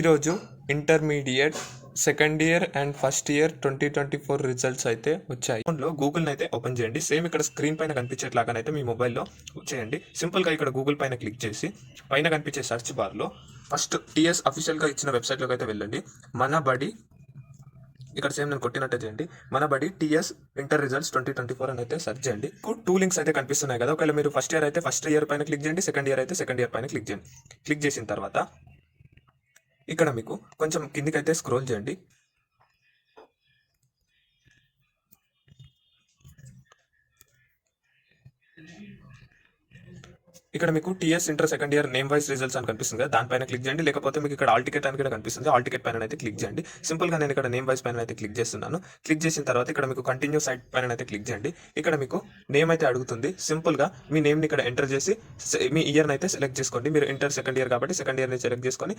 ఈరోజు intermediate second year and first year 2024 results అయితే వచ్చాయి. ఫోన్లో గూగుల్ని అయితే ఓపెన్ చేయండి. సేమ్ ఇక్కడ స్క్రీన్ పైన కనిపించేట్లాగానైతే మీ మొబైల్లో చేయండి. సింపుల్గా ఇక్కడ గూగుల్ పైన క్లిక్ చేసి పైన కనిపించే సెర్చ్ బార్లో ఫస్ట్ టీఎస్ అఫీషియల్గా ఇచ్చిన వెబ్సైట్లోకి అయితే వెళ్ళండి. మన బడి ఇక్కడ సేమ్ నేను కొట్టినట్టే చేయండి. మన బడి టీఎస్ ఇంటర్ రిజల్ట్స్ 2024 అని అయితే సెర్చ్ చేయండి. టూ లింక్స్ అయితే కనిపిస్తున్నాయి కదా. ఒకవేళ మీరు ఫస్ట్ ఇయర్ అయితే ఫస్ట్ ఇయర్ పైన క్లిక్ చేయండి, సెకండ్ ఇయర్ అయితే సెకండ్ ఇయర్ పైన క్లిక్ చేయండి. క్లిక్ చేసిన తర్వాత ఇక్కడ మీకు కొంచెం కిందికైతే స్క్రోల్ చేయండి. ఇక్కడ మీకు TS inter second year name wise results అని కనిపిస్తుంది కదా, దానిపైన క్లిక్ చేయండి. లేకపోతే మీకు ఇక్కడ ఆల్ టికెట్ అని కూడా కనిపిస్తుంది, ఆల్ టికెట్ పైన అయితే క్లిక్ చేయండి. సింపుల్గా నేను ఇక్కడ నేమ్ వైస్ పైన అయితే క్లిక్ చేస్తున్నాను. క్లిక్ చేసిన తర్వాత ఇక్కడ మీకు కంటిన్యూ సైట్ పైన అయితే క్లిక్ చేయండి. ఇక్కడ మీకు నేమ్ అయితే అడుగుతుంది. సింపుల్గా మీ నేమ్ని ఇక్కడ ఎంటర్ చేసి మీ ఇయర్ని అయితే సెలెక్ట్ చేసుకోండి. మీరు ఇంటర్ సెకండ్ ఇయర్ కాబట్టి సెకండ్ ఇయర్ని సెలెక్ట్ చేసుకొని